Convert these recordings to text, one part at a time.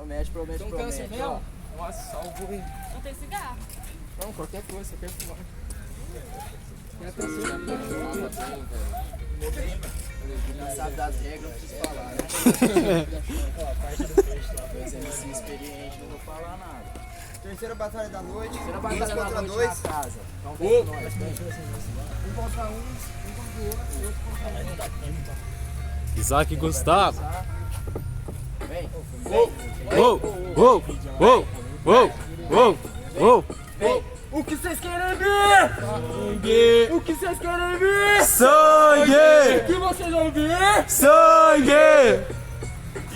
Promete. Tem um câncer mesmo? Nossa, salvou, hein? Não tem cigarro. Não, qualquer coisa, você quer fumar. Já sabe das regras, não preciso falar, né? Dois MC experientes, não vou falar nada. Terceira batalha da noite. Terceira Dois batalha da contra noite dois. na casa. Então vem com nós, vem. Um contra um contra o outro contra um. Isaac e Gustavo. Vem. Uou, uou, uou, uou, uou, uou. O que vocês querem ver? Sangue, O que vocês querem ver? sangue, O que vocês vão ver? sangue.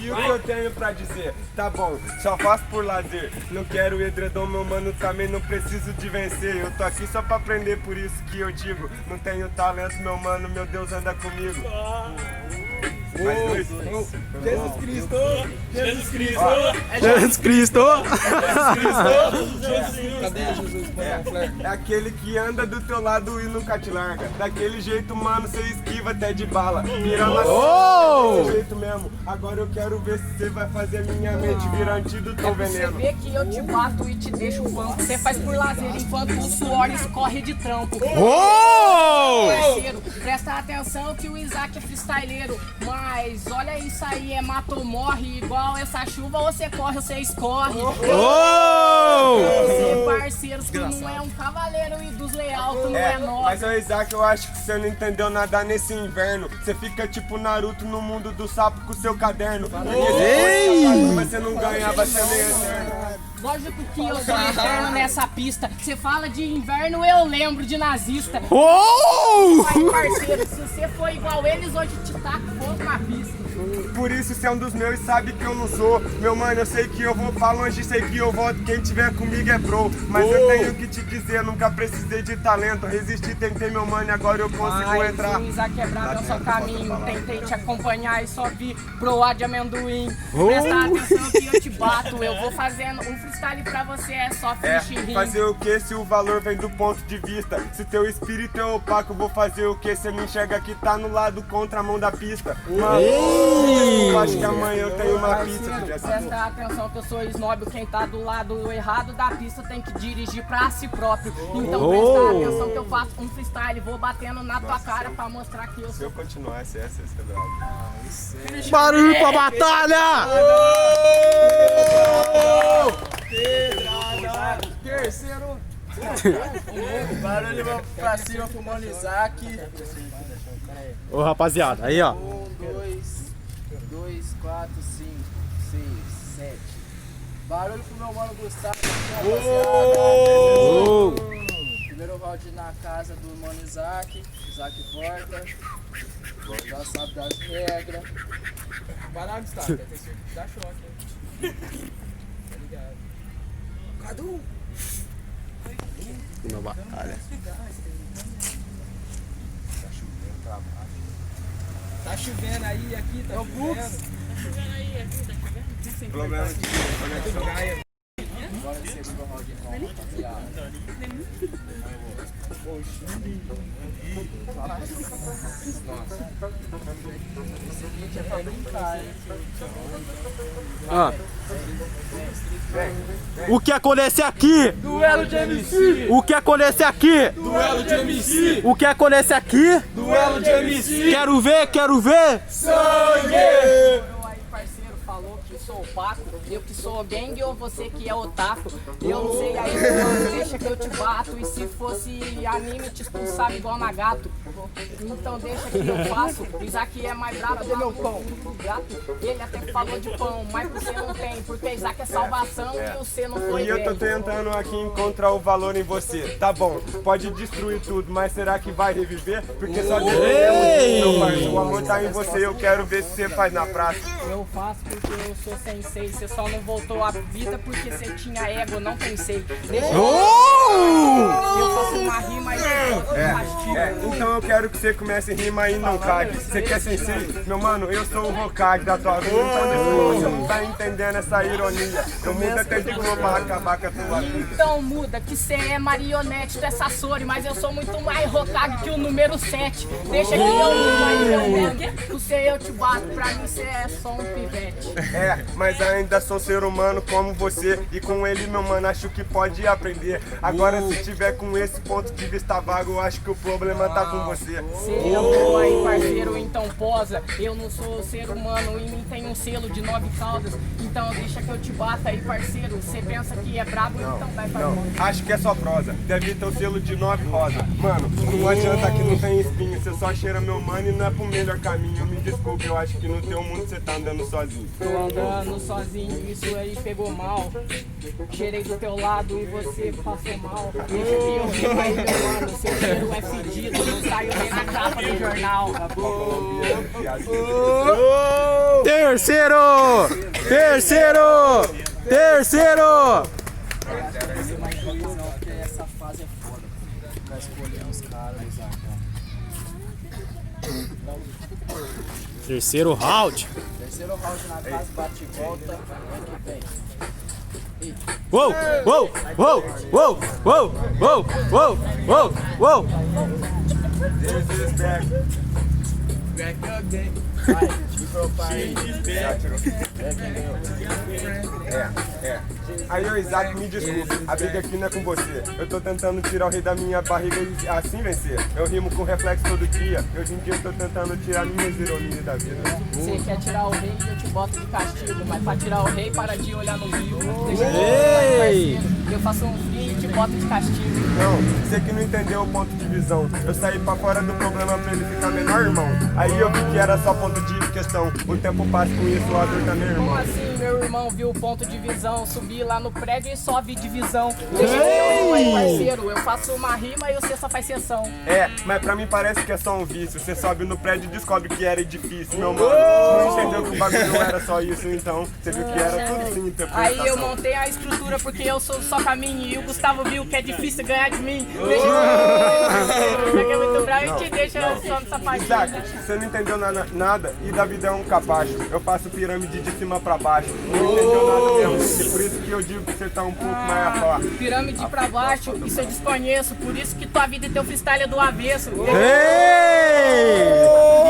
E o que eu tenho pra dizer? Tá bom, só faço por lazer. Não quero edredom, meu mano, também não preciso de vencer. Eu tô aqui só pra aprender, por isso que eu digo. Não tenho talento, meu mano, meu Deus anda comigo. Mais dois. Jesus Cristo! Jesus Cristo. Cadê Jesus? É aquele que anda do teu lado e nunca te larga. Daquele jeito, mano, cê esquiva até de bala. Virando Oh! desse jeito mesmo. Agora eu quero ver se cê vai fazer minha mente virar antídoto ao Você veneno. vê que eu te bato e te deixo banco. Você faz por lazer enquanto o suor escorre de trampo. Oh! Parceiro, presta atenção que o Isaac é freestyleiro. Mas olha isso aí, é mata ou morre. Igual essa chuva, você corre ou você escorre. Oh! Você, parceiro, tu não é um cavaleiro e dos leal, tu não é Mas nobre. ô Isaac, eu acho que você não entendeu nada nesse inverno. Você fica tipo Naruto no mundo do sapo com seu caderno. Mas você não ganha, vai ser meio eterno. Lógico que eu sou eterno nessa pista. Você fala de inverno, eu lembro de nazista. Oh! Mas, parceiro, se você for igual eles, hoje te taco fogo na pista. Por isso você é um dos meus e sabe que eu não sou. Meu mano, eu sei que eu vou pra longe, sei que eu volto. Quem tiver comigo é pro. Mas eu tenho que te dizer, nunca precisei de talento. Resisti, tentei meu mano e agora eu consigo entrar. O Isaac é bravo, é o seu caminho. Tentei te acompanhar e só vi proa de amendoim. Presta atenção que eu te bato. Eu vou fazendo um freestyle pra você, é só fish rim. Fazer o que se o valor vem do ponto de vista? Se teu espírito é opaco, vou fazer o que? Você me enxerga que tá no lado contra a mão da pista. Mano, eu acho que amanhã eu tenho uma pizza. Presta atenção que eu sou snob. Quem tá do lado errado da pista tem que dirigir pra si próprio. Então presta atenção que eu faço um freestyle. Vou batendo na tua cara pra mostrar que eu Se sou. eu continuasse essa, você é bravo. Barulho pra batalha! Terceiro. Barulho pra cima pro mano Isaac. Ô rapaziada, aí ó. 1, 2, 4, 5, 6, 7. Barulho pro meu mano Gustavo. Oh! Primeiro round na casa do mano Isaac. Isaac volta. Já sabe das regras. Vai lá, Gustavo. Dá choque, hein? Tá ligado? Cadu! Na batalha. Tá chovendo aí, aqui tá chovendo. Tá chovendo aí, aqui, tá chovendo? Problema de conexão. Bora no segundo round então, rapaziada. O seguinte é pra brincar, hein? Ah. O que acontece aqui? Duelo de MC! O que acontece aqui? Duelo de MC! O que acontece aqui? Duelo de MC! Quero ver, quero ver! Sangue! Aí, parceiro, falou que sou opaco. Eu que sou gangue ou você que é otaku? Eu não sei aí, mano, deixa que eu te bato. E se fosse anime, te expulsava igual Nagato. Então deixa que eu faço. O Isaac é mais brabo do meu pão. O gato, ele até falou de pão, mas você não tem. Porque Isaac é salvação e você não foi E eu tô bem. tentando aqui encontrar o valor em você. Tá bom, pode destruir tudo, mas será que vai reviver? Porque só dependemos, meu parceiro. O amor tá em você, eu quero ver se você faz na praça. Eu faço porque eu sou sensei. Você só não voltou à vida porque você tinha ego, eu não pensei. Deixa eu faço uma rima e eu mastigo. Então eu quero que você comece a rimar e não cague. Você quer sensei? Meu mano, eu sou o Hokage da tua vida. Então desculpa, você não tá entendendo essa ironia. Eu mudo até de cor pra acabar com a tua vida. Então muda que cê é marionete, tu é Sasori, mas eu sou muito mais Hokage que o número 7. Deixa que eu rimo aí, meu negue. Você eu te bato, pra mim cê é só um pivete. Mas ainda sou um ser humano como você. E com ele, meu mano, acho que pode aprender. Agora, se tiver com esse ponto de vista vago, eu acho que o problema tá com você. Cê é boa aí, parceiro, então posa. Eu não sou ser humano, em mim tem um selo de 9 caudas. Então deixa que eu te bata aí, parceiro. Você pensa que é brabo, então vai pra Não, fora. acho que é só prosa. Deve ter o selo de 9 rosa. Mano, não adianta que não tem espinho. Você só cheira meu mano e não é pro melhor caminho. Me desculpe, eu acho que no teu mundo você tá andando sozinho. Tô andando sozinho, isso aí pegou mal. Cheirei do teu lado e você passou mal. Deixa que eu vivo aí, meu mano. Seu cheiro é fedido, não saiu nem na capa do jornal. Terceiro! Terceiro! Terceiro! Fazer uma improvisão, porque essa fase é foda. Pra escolher os caras, Isaac. Terceiro round. Terceiro round na casa, bate e volta. Vem que vem. Uou! Uou! Uou! Uou! Uou! Uou! Uou! Uou! Uou! Back again. Vai, ficou pai. É. Aí, ô Isaac, me desculpe, a briga aqui não é com você. Eu tô tentando tirar o rei da minha barriga e assim vencer. Eu rimo com reflexo todo dia. Hoje em dia eu tô tentando tirar minhas ironias da vida. Você quer tirar o rei, eu te boto de castigo. Mas pra tirar o rei, para de olhar no rio. Deixa eu Ei! parceiro. Eu faço um fim e te boto de castigo. Não, você que não entendeu o ponto de visão. Eu saí pra fora do problema pra ele ficar menor, irmão. Aí eu vi que era só ponto de questão. O tempo passa com isso, a dor tá meu Como irmão. assim, meu irmão viu o ponto de visão? Subi lá no prédio e só vi divisão. Deixa que eu aí, parceiro. Eu faço uma rima e você só faz sessão. É, mas pra mim parece que é só um vício. Você sobe no prédio e descobre que era edifício, meu mano. Não entendeu que o bagulho não era só isso, então. Você viu que era tudo sim interpretação. Aí eu montei a estrutura porque eu sou só caminho. E o Gustavo viu que é difícil ganhar de mim. Deixa que é muito bravo e te deixa só nessa parte. Isaac, você não entendeu nada e da vida é um capacho. Eu faço pirâmide de cima pra baixo. Não entendeu nada mesmo. E por isso que eu digo que você tá um pouco mais a par. Pirâmide pra baixo, isso eu desconheço. Por isso que tua vida e teu freestyle é do avesso. Ei!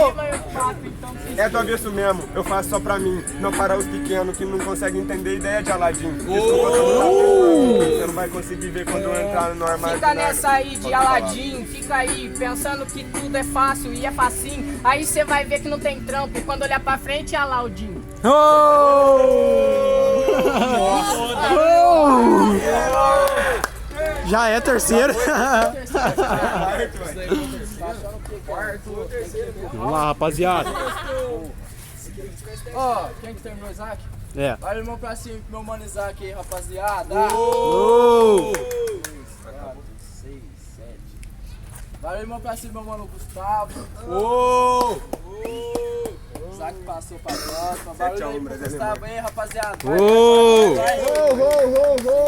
Rima eu faço, então É do avesso mesmo, eu faço só pra mim. Não para os pequenos que não conseguem entender a ideia de Aladdin. Desculpa, você não vai conseguir ver quando eu entrar no armário. Fica nessa aí de Aladim, fica aí pensando que tudo é fácil e é facinho. Aí você vai ver que não tem trampo. Quando olhar pra frente é Aladim. Já é terceiro. Vamos lá, rapaziada. Ó, quem que terminou, Isaac? É. Vai, irmão, pra cima, meu mano Isaac aí, rapaziada. Uou! 4, 6, 7. Vai, irmão, pra cima, meu mano Gustavo. Isaac passou pra próxima. Valeu aí pro Gustavo aí, rapaziada. Vai, Uou! vai, vai.